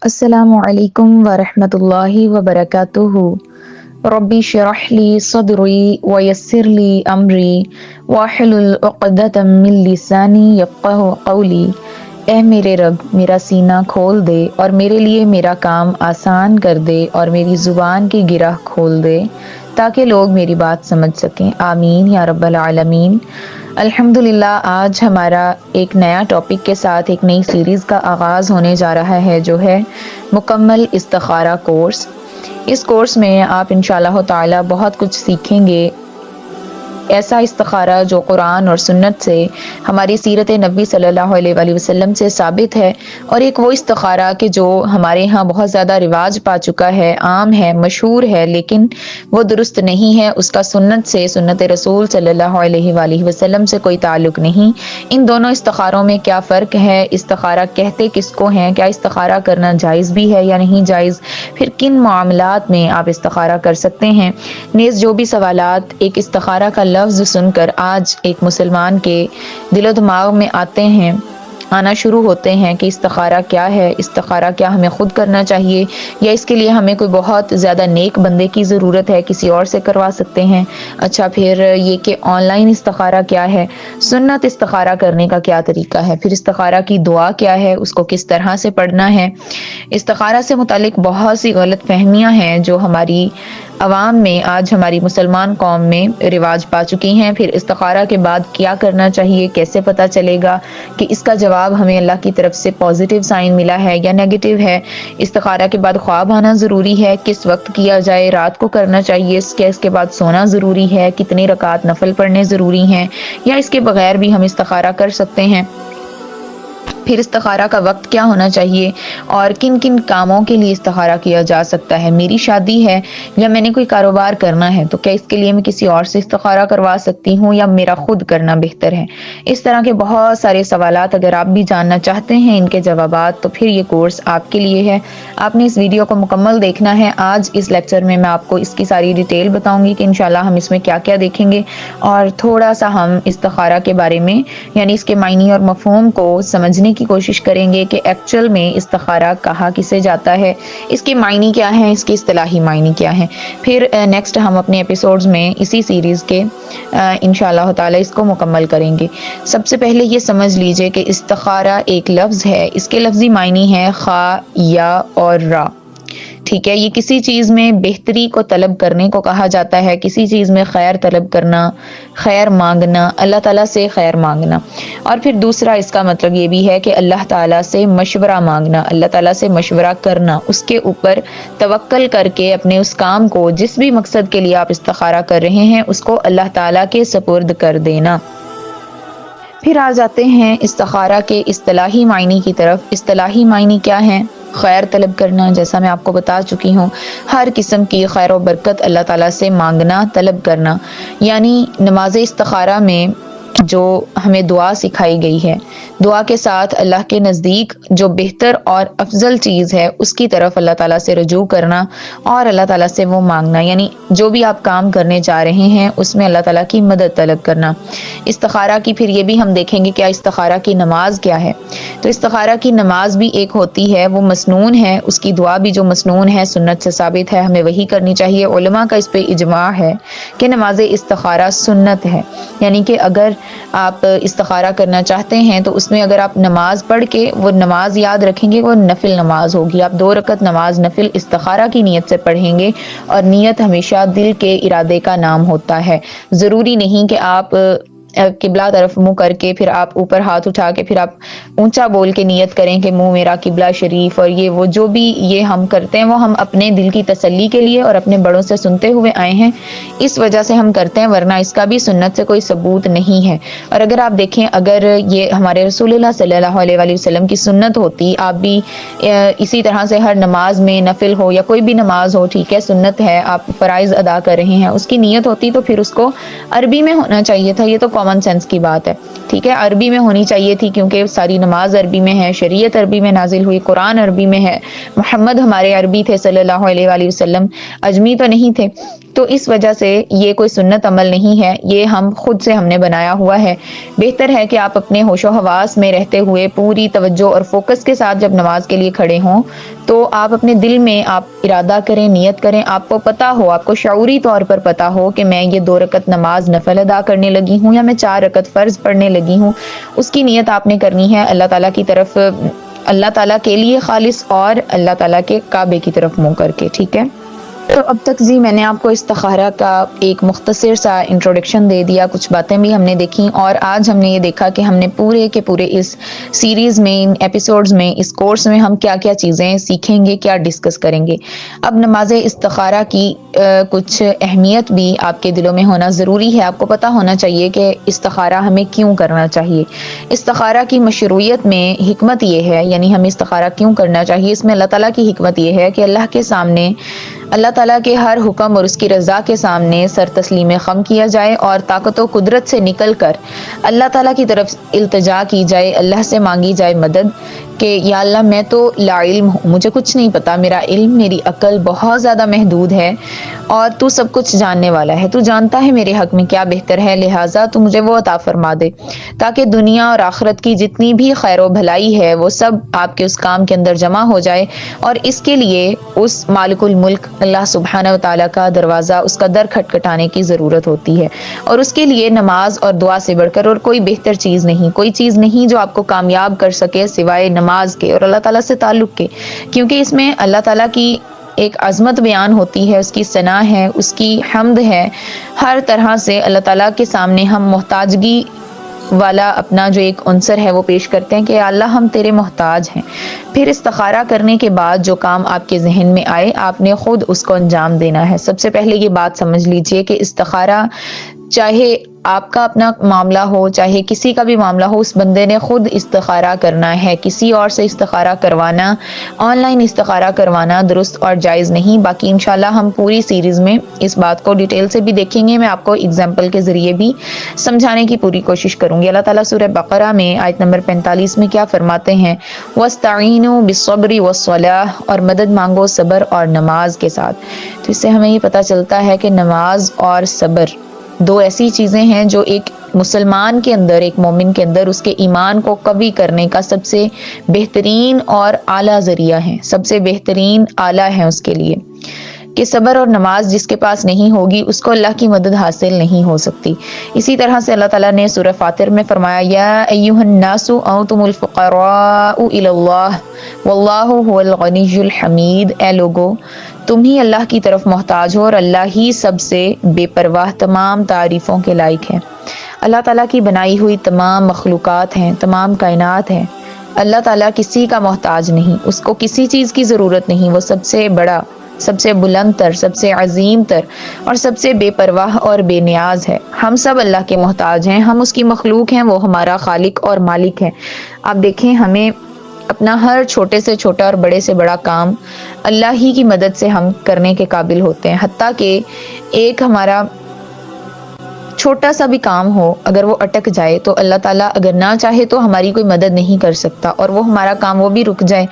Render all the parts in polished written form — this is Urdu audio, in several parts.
السلام علیکم ورحمۃ اللہ وبرکاتہ۔ ربی اشرح لی صدری ویسر لی امری واحلل عقدۃ من لسانی یفقہوا قولی۔ اے میرے رب، میرا سینہ کھول دے اور میرے لیے میرا کام آسان کر دے اور میری زبان کی گرہ کھول دے تاکہ لوگ میری بات سمجھ سکیں، آمین یا رب العالمین۔ الحمدللہ، آج ہمارا ایک نیا ٹاپک کے ساتھ ایک نئی سیریز کا آغاز ہونے جا رہا ہے، جو ہے مکمل استخارہ کورس۔ اس کورس میں آپ انشاءاللہ تعالی بہت کچھ سیکھیں گے، ایسا استخارہ جو قرآن اور سنت سے، ہماری سیرت نبی صلی اللہ علیہ وآلہ وسلم سے ثابت ہے، اور ایک وہ استخارہ کہ جو ہمارے ہاں بہت زیادہ رواج پا چکا ہے، عام ہے، مشہور ہے، لیکن وہ درست نہیں ہے، اس کا سنت سے، سنت رسول صلی اللہ علیہ وآلہ وسلم سے کوئی تعلق نہیں۔ ان دونوں استخاروں میں کیا فرق ہے، استخارہ کہتے کس کو ہیں، کیا استخارہ کرنا جائز بھی ہے یا نہیں جائز، پھر کن معاملات میں آپ استخارہ کر سکتے ہیں، نیز جو بھی سوالات ایک استخارہ کا لفظ سن کر آج ایک مسلمان کے دل و دماغ میں آنا شروع ہوتے ہیں کہ استخارہ کیا ہے، استخارہ کیا ہمیں خود کرنا چاہیے یا اس کے لیے ہمیں کوئی بہت زیادہ نیک بندے کی ضرورت ہے، کسی اور سے کروا سکتے ہیں۔ اچھا، پھر یہ کہ آن لائن استخارہ کیا ہے، سنت استخارہ کرنے کا کیا طریقہ ہے، پھر استخارہ کی دعا کیا ہے، اس کو کس طرح سے پڑھنا ہے۔ استخارہ سے متعلق بہت سی غلط فہمیاں ہیں جو ہماری عوام میں، آج ہماری مسلمان قوم میں رواج پا چکی ہیں۔ پھر استخارہ کے بعد کیا کرنا چاہیے، کیسے پتہ چلے گا کہ اس کا جواب ہمیں اللہ کی طرف سے پازیٹیو سائن ملا ہے یا نیگیٹو ہے۔ استخارہ کے بعد خواب آنا ضروری ہے، کس وقت کیا جائے، رات کو کرنا چاہیے، اس کے بعد سونا ضروری ہے، کتنے رکعات نفل پڑھنے ضروری ہیں، یا اس کے بغیر بھی ہم استخارہ کر سکتے ہیں۔ پھر استخارہ کا وقت کیا ہونا چاہیے اور کن کن کاموں کے لیے استخارہ کیا جا سکتا ہے۔ میری شادی ہے یا میں نے کوئی کاروبار کرنا ہے تو کیا اس کے لیے میں کسی اور سے استخارہ کروا سکتی ہوں یا میرا خود کرنا بہتر ہے۔ اس طرح کے بہت سارے سوالات اگر آپ بھی جاننا چاہتے ہیں ان کے جوابات، تو پھر یہ کورس آپ کے لیے ہے۔ آپ نے اس ویڈیو کو مکمل دیکھنا ہے۔ آج اس لیکچر میں آپ کو اس کی ساری ڈیٹیل بتاؤں گی کہ انشاءاللہ ہم اس میں کیا کیا دیکھیں گے، اور تھوڑا سا ہم استخارہ کے بارے میں، یعنی اس کے معنی اور مفہوم کو سمجھنے کی کوشش کریں گے کہ ایکچوئل میں استخارہ کہا کسے جاتا ہے، اس کے معنی کیا ہیں، اس کے اصطلاحی معنی کیا ہیں۔ پھر نیکسٹ ہم اپنے ایپیسوڈز میں اسی سیریز کے انشاءاللہ تعالی اس کو مکمل کریں گے۔ سب سے پہلے یہ سمجھ لیجئے کہ استخارہ ایک لفظ ہے، اس کے لفظی معنی ہے خا، یا اور را۔ ٹھیک ہے، یہ کسی چیز میں بہتری کو طلب کرنے کو کہا جاتا ہے، کسی چیز میں خیر طلب کرنا، خیر مانگنا، اللہ تعالیٰ سے خیر مانگنا۔ اور پھر دوسرا اس کا مطلب یہ بھی ہے کہ اللہ تعالیٰ سے مشورہ مانگنا، اللہ تعالیٰ سے مشورہ کرنا، اس کے اوپر توکل کر کے اپنے اس کام کو، جس بھی مقصد کے لیے آپ استخارہ کر رہے ہیں، اس کو اللہ تعالیٰ کے سپرد کر دینا۔ پھر آ جاتے ہیں استخارہ کے اصطلاحی معنی کی طرف۔ اصطلاحی معنی کیا ہے؟ خیر طلب کرنا، جیسا میں آپ کو بتا چکی ہوں، ہر قسم کی خیر و برکت اللہ تعالیٰ سے مانگنا، طلب کرنا۔ یعنی نماز استخارہ میں جو ہمیں دعا سکھائی گئی ہے، دعا کے ساتھ اللہ کے نزدیک جو بہتر اور افضل چیز ہے اس کی طرف اللہ تعالیٰ سے رجوع کرنا اور اللہ تعالیٰ سے وہ مانگنا، یعنی جو بھی آپ کام کرنے جا رہے ہیں اس میں اللہ تعالیٰ کی مدد طلب کرنا۔ استخارہ کی پھر یہ بھی ہم دیکھیں گے کیا استخارہ کی نماز کیا ہے۔ تو استخارہ کی نماز بھی ایک ہوتی ہے، وہ مسنون ہے، اس کی دعا بھی جو مسنون ہے، سنت سے ثابت ہے، ہمیں وہی کرنی چاہیے۔ علماء کا اس پہ اجماع ہے کہ نماز استخارہ سنت ہے، یعنی کہ اگر آپ استخارہ کرنا چاہتے ہیں تو اس میں اگر آپ نماز پڑھ کے، وہ نماز یاد رکھیں گے وہ نفل نماز ہوگی، آپ 2 رکعت نماز نفل استخارہ کی نیت سے پڑھیں گے، اور نیت ہمیشہ دل کے ارادے کا نام ہوتا ہے۔ ضروری نہیں کہ آپ قبلہ طرف منہ کر کے پھر آپ اوپر ہاتھ اٹھا کے پھر آپ اونچا بول کے نیت کریں کہ منہ میرا قبلہ شریف، اور یہ وہ جو بھی یہ ہم کرتے ہیں وہ ہم اپنے دل کی تسلی کے لیے اور اپنے بڑوں سے سنتے ہوئے آئے ہیں، اس وجہ سے ہم کرتے ہیں، ورنہ اس کا بھی سنت سے کوئی ثبوت نہیں ہے۔ اور اگر آپ دیکھیں، اگر یہ ہمارے رسول اللہ صلی اللہ علیہ وآلہ وسلم کی سنت ہوتی، آپ بھی اسی طرح سے ہر نماز میں، نفل ہو یا کوئی بھی نماز ہو، ٹھیک ہے، سنت ہے، آپ فرائض ادا کر رہے ہیں، اس کی نیت ہوتی تو پھر اس کو عربی میں ہونا چاہیے تھا، یہ تو کامن سینس کی بات ہے، ٹھیک ہے، عربی میں ہونی چاہیے تھی کیونکہ ساری نماز عربی میں ہے، شریعت عربی میں نازل ہوئی، قرآن عربی میں ہے، محمد ہمارے عربی تھے صلی اللہ علیہ وآلہ وسلم، اجمی تو نہیں تھے، تو اس وجہ سے یہ کوئی سنت عمل نہیں ہے، یہ خود سے ہم نے بنایا ہوا ہے۔ بہتر ہے کہ آپ اپنے ہوش و حواس میں رہتے ہوئے پوری توجہ اور فوکس کے ساتھ جب نماز کے لیے کھڑے ہوں تو آپ اپنے دل میں آپ ارادہ کریں، نیت کریں، آپ کو پتا ہو، آپ کو شعوری طور پر پتا ہو کہ میں یہ 2 رکعت نماز نفل ادا کرنے لگی ہوں یا میں 4 رکعت فرض پڑھنے لگی ہوں، اس کی نیت آپ نے کرنی ہے اللہ تعالیٰ کی طرف، اللہ تعالیٰ کے لیے خالص اور اللہ تعالیٰ کے کعبے کی طرف منہ کر کے، ٹھیک ہے۔ تو اب تک جی میں نے آپ کو استخارہ کا ایک مختصر سا انٹروڈکشن دے دیا، کچھ باتیں بھی ہم نے دیکھی، اور آج ہم نے یہ دیکھا کہ ہم نے پورے کے پورے اس سیریز میں، ان ایپیسوڈز میں، اس کورس میں ہم کیا کیا چیزیں سیکھیں گے، کیا ڈسکس کریں گے۔ اب نماز استخارہ کی کچھ اہمیت بھی آپ کے دلوں میں ہونا ضروری ہے، آپ کو پتہ ہونا چاہیے کہ استخارہ ہمیں کیوں کرنا چاہیے۔ استخارہ کی مشروعیت میں حکمت یہ ہے، یعنی ہمیں استخارہ کیوں کرنا چاہیے، اس میں اللہ تعالیٰ کی حکمت یہ ہے کہ اللہ کے سامنے، اللہ تعالیٰ کے ہر حکم اور اس کی رضا کے سامنے سر تسلیم خم کیا جائے اور طاقت و قدرت سے نکل کر اللہ تعالیٰ کی طرف التجا کی جائے، اللہ سے مانگی جائے مدد کہ یا اللہ میں تو لا علم ہوں، مجھے کچھ نہیں پتا، میرا علم، میری عقل بہت زیادہ محدود ہے اور تو سب کچھ جاننے والا ہے، تو جانتا ہے میرے حق میں کیا بہتر ہے، لہٰذا تو مجھے وہ عطا فرما دے تاکہ دنیا اور آخرت کی جتنی بھی خیر و بھلائی ہے وہ سب آپ کے اس کام کے اندر جمع ہو جائے، اور اس کے لیے اس مالک الملک اللہ سبحانہ و تعالیٰ کا دروازہ، اس کا در کھٹکھٹانے کی ضرورت ہوتی ہے، اور اس کے لیے نماز اور دعا سے بڑھ کر اور کوئی بہتر چیز نہیں، کوئی چیز نہیں جو آپ کو کامیاب کر سکے سوائے نماز کے اور اللہ تعالیٰ سے تعلق کے، کیونکہ اس میں اللہ تعالیٰ کی ایک عظمت بیان ہوتی ہے، اس کی ثنا ہے، اس کی حمد ہے، ہر طرح سے اللہ تعالیٰ کے سامنے ہم محتاجگی والا اپنا جو ایک عنصر ہے وہ پیش کرتے ہیں کہ یا اللہ ہم تیرے محتاج ہیں۔ پھر استخارہ کرنے کے بعد جو کام آپ کے ذہن میں آئے آپ نے خود اس کو انجام دینا ہے۔ سب سے پہلے یہ بات سمجھ لیجئے کہ استخارہ چاہے آپ کا اپنا معاملہ ہو چاہے کسی کا بھی معاملہ ہو، اس بندے نے خود استخارہ کرنا ہے، کسی اور سے استخارہ کروانا، آن لائن استخارہ کروانا درست اور جائز نہیں۔ باقی انشاءاللہ ہم پوری سیریز میں اس بات کو ڈیٹیل سے بھی دیکھیں گے، میں آپ کو اگزامپل کے ذریعے بھی سمجھانے کی پوری کوشش کروں گی۔ اللہ تعالیٰ سورہ بقرہ میں آیت نمبر 45 میں کیا فرماتے ہیں؟ وَاسْتَعِینُوا بِالصَّبْرِ وَالصَّلَاةِ، اور مدد مانگو صبر اور نماز کے ساتھ۔ تو اس سے ہمیں یہ پتہ چلتا ہے کہ نماز اور صبر 2 ایسی چیزیں ہیں جو ایک مسلمان کے اندر، ایک مومن کے اندر اس کے ایمان کو قوی کرنے کا سب سے بہترین اور اعلیٰ ذریعہ ہے، سب سے بہترین آلہ ہے اس کے لیے، کہ صبر اور نماز جس کے پاس نہیں ہوگی اس کو اللہ کی مدد حاصل نہیں ہو سکتی۔ اسی طرح سے اللہ تعالیٰ نے سورہ فاطر میں فرمایا یا ایھا الناس انتم الفقراء الی اللہ واللہ هو الغنی الحمید، اے لوگو تم ہی اللہ کی طرف محتاج ہو اور اللہ ہی سب سے بے پرواہ تمام تعریفوں کے لائق ہے۔ اللہ تعالیٰ کی بنائی ہوئی تمام مخلوقات ہیں، تمام کائنات ہیں، اللہ تعالیٰ کسی کا محتاج نہیں، اس کو کسی چیز کی ضرورت نہیں، وہ سب سے بڑا، سب سے بلند تر، سب سے عظیم تر اور سب سے بے پرواہ اور بے نیاز ہے۔ ہم سب اللہ کے محتاج ہیں، ہم اس کی مخلوق ہیں، وہ ہمارا خالق اور مالک ہے۔ آپ دیکھیں ہمیں اپنا ہر چھوٹے سے چھوٹا اور بڑے سے بڑا کام اللہ ہی کی مدد سے ہم کرنے کے قابل ہوتے ہیں، حتیٰ کہ ایک ہمارا چھوٹا سا بھی کام ہو اگر وہ اٹک جائے تو اللہ تعالیٰ اگر نہ چاہے تو ہماری کوئی مدد نہیں کر سکتا، اور وہ ہمارا کام وہ بھی رک جائے،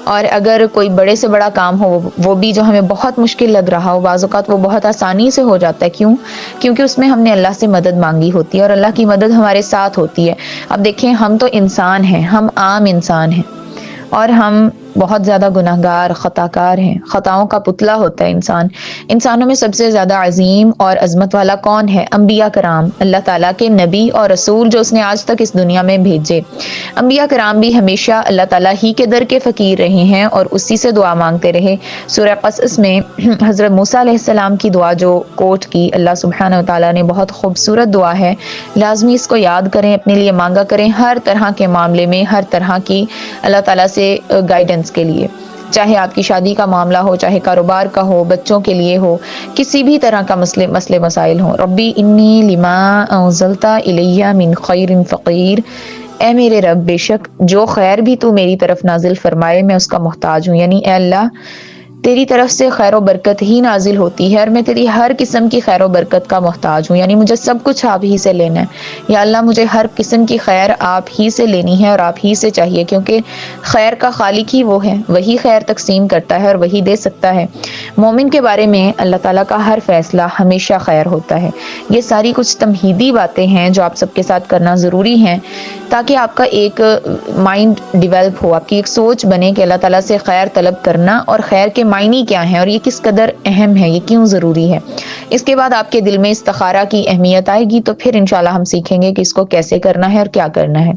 اور اگر کوئی بڑے سے بڑا کام ہو وہ بھی جو ہمیں بہت مشکل لگ رہا ہو، بعض اوقات وہ بہت آسانی سے ہو جاتا ہے۔ کیونکہ اس میں ہم نے اللہ سے مدد مانگی ہوتی ہے اور اللہ کی مدد ہمارے ساتھ ہوتی ہے۔ اب دیکھیں ہم تو انسان ہیں، ہم عام انسان ہیں اور ہم بہت زیادہ گناہگار، خطا کار ہیں، خطاؤں کا پتلا ہوتا ہے انسان۔ انسانوں میں سب سے زیادہ عظیم اور عظمت والا کون ہے؟ انبیاء کرام، اللہ تعالیٰ کے نبی اور رسول جو اس نے آج تک اس دنیا میں بھیجے۔ انبیاء کرام بھی ہمیشہ اللہ تعالیٰ ہی کے در کے فقیر رہے ہیں اور اسی سے دعا مانگتے رہے۔ سورہ قصص میں حضرت موسیٰ علیہ السلام کی دعا جو کوٹ کی اللہ سبحانہ وتعالیٰ نے، بہت خوبصورت دعا ہے، لازمی اس کو یاد کریں، اپنے لیے مانگا کریں، ہر طرح کے معاملے میں، ہر طرح کی اللہ تعالیٰ سے گائیڈنس کے لیے، چاہے آپ کی شادی کا معاملہ ہو، چاہے کاروبار کا ہو، بچوں کے لیے ہو، کسی بھی طرح کا مسئلے مسائل ہوں۔ ربی انی لما انزلت الی من خیر فقیر، اے میرے رب بے شک جو خیر بھی تو میری طرف نازل فرمائے میں اس کا محتاج ہوں، یعنی اے اللہ تیری طرف سے خیر و برکت ہی نازل ہوتی ہے اور میں تیری ہر قسم کی خیر و برکت کا محتاج ہوں، یعنی مجھے سب کچھ آپ ہی سے لینا ہے یا اللہ، مجھے ہر قسم کی خیر آپ ہی سے لینی ہے اور آپ ہی سے چاہیے، کیونکہ خیر کا خالق ہی وہ ہے، وہی خیر تقسیم کرتا ہے اور وہی دے سکتا ہے۔ مومن کے بارے میں اللہ تعالیٰ کا ہر فیصلہ ہمیشہ خیر ہوتا ہے۔ یہ ساری کچھ تمہیدی باتیں ہیں جو آپ سب کے ساتھ کرنا ضروری ہیں تاکہ آپ کا ایک مائنڈ ڈیولپ ہو، آپ کی ایک سوچ بنے کہ اللہ تعالیٰ سے خیر طلب کرنا اور خیر کے معنی کیا ہیں اور یہ کس قدر اہم ہے، یہ کیوں ضروری ہے۔ اس کے بعد آپ کے دل میں استخارہ کی اہمیت آئے گی تو پھر انشاءاللہ ہم سیکھیں گے کہ اس کو کیسے کرنا ہے اور کیا کرنا ہے۔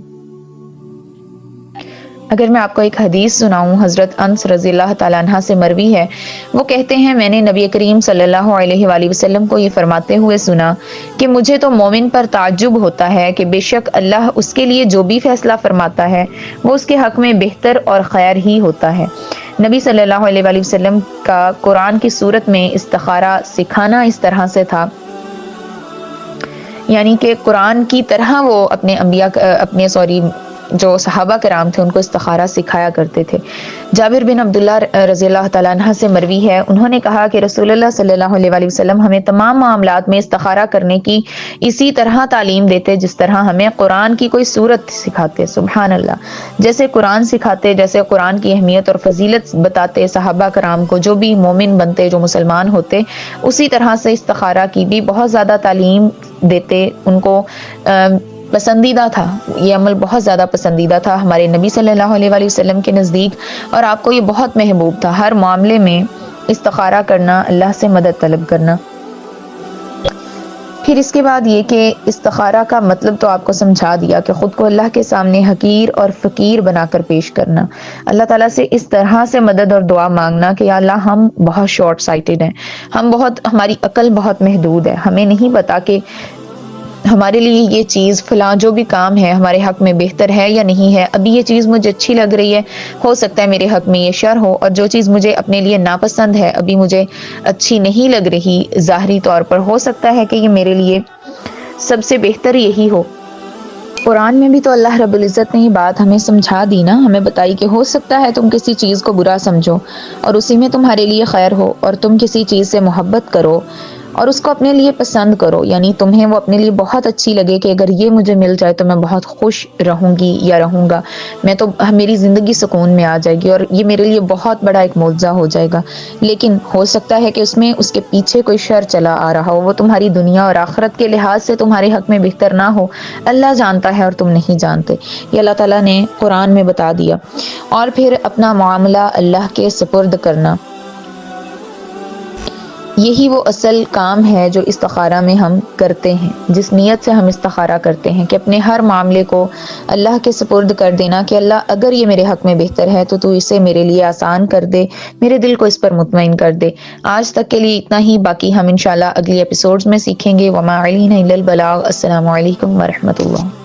اگر میں آپ کو ایک حدیث سناؤں، حضرت انس رضی اللہ تعالیٰ عنہ سے مروی ہے، وہ کہتے ہیں میں نے نبی کریم صلی اللہ علیہ وآلہ وسلم کو یہ فرماتے ہوئے سنا کہ مجھے تو مومن پر تعجب ہوتا ہے کہ بے شک اللہ اس کے لیے جو بھی فیصلہ فرماتا ہے وہ اس کے حق میں بہتر اور خیر ہی ہوتا ہے۔ نبی صلی اللہ علیہ وآلہ وسلم کا قرآن کی صورت میں استخارہ سکھانا اس طرح سے تھا، یعنی کہ قرآن کی طرح وہ اپنے جو صحابہ کرام تھے ان کو استخارہ سکھایا کرتے تھے۔ جابر بن عبداللہ رضی اللہ تعالیٰ عنہ سے مروی ہے، انہوں نے کہا کہ رسول اللہ صلی اللہ علیہ وآلہ وسلم ہمیں تمام معاملات میں استخارہ کرنے کی اسی طرح تعلیم دیتے جس طرح ہمیں قرآن کی کوئی صورت سکھاتے۔ سبحان اللہ، جیسے قرآن سکھاتے، جیسے قرآن کی اہمیت اور فضیلت بتاتے صحابہ کرام کو، جو بھی مومن بنتے، جو مسلمان ہوتے، اسی طرح سے استخارہ کی بھی بہت زیادہ تعلیم دیتے۔ ان کو پسندیدہ تھا، یہ عمل بہت زیادہ پسندیدہ تھا ہمارے نبی صلی اللہ علیہ وآلہ وسلم کے نزدیک، اور آپ کو یہ بہت محبوب تھا، ہر معاملے میں استخارہ کرنا، اللہ سے مدد طلب کرنا۔ پھر اس کے بعد یہ کہ استخارہ کا مطلب تو آپ کو سمجھا دیا کہ خود کو اللہ کے سامنے حقیر اور فقیر بنا کر پیش کرنا، اللہ تعالیٰ سے اس طرح سے مدد اور دعا مانگنا کہ یا اللہ ہم بہت شارٹ سائٹڈ ہیں، ہماری عقل بہت محدود ہے، ہمیں نہیں پتا کہ ہمارے لیے یہ چیز فلاں جو بھی کام ہے ہمارے حق میں بہتر ہے یا نہیں ہے۔ ابھی یہ چیز مجھے اچھی لگ رہی ہے، ہو سکتا ہے میرے حق میں یہ شر ہو، اور جو چیز مجھے اپنے لیے ناپسند ہے، ابھی مجھے اچھی نہیں لگ رہی ظاہری طور پر، ہو سکتا ہے کہ یہ میرے لیے سب سے بہتر یہی ہو۔ قرآن میں بھی تو اللہ رب العزت نے یہ بات ہمیں سمجھا دی نا، ہمیں بتائی کہ ہو سکتا ہے تم کسی چیز کو برا سمجھو اور اسی میں تمہارے لیے خیر ہو، اور تم کسی چیز سے محبت کرو اور اس کو اپنے لیے پسند کرو، یعنی تمہیں وہ اپنے لیے بہت اچھی لگے کہ اگر یہ مجھے مل جائے تو میں بہت خوش رہوں گی یا رہوں گا، میری زندگی سکون میں آ جائے گی اور یہ میرے لیے بہت بڑا ایک معجزہ ہو جائے گا۔ لیکن ہو سکتا ہے کہ اس کے پیچھے کوئی شر چلا آ رہا ہو، وہ تمہاری دنیا اور آخرت کے لحاظ سے تمہارے حق میں بہتر نہ ہو، اللہ جانتا ہے اور تم نہیں جانتے، یہ اللہ تعالیٰ نے قرآن میں بتا دیا۔ اور پھر اپنا معاملہ اللہ کے سپرد کرنا، یہی وہ اصل کام ہے جو استخارہ میں ہم کرتے ہیں، جس نیت سے ہم استخارہ کرتے ہیں کہ اپنے ہر معاملے کو اللہ کے سپرد کر دینا کہ اللہ اگر یہ میرے حق میں بہتر ہے تو اسے میرے لیے آسان کر دے، میرے دل کو اس پر مطمئن کر دے۔ آج تک کے لیے اتنا ہی، باقی ہم انشاءاللہ اگلی ایپیسوڈز میں سیکھیں گے۔ وما علینا الا البلاغ۔ السلام علیکم ورحمۃ اللہ۔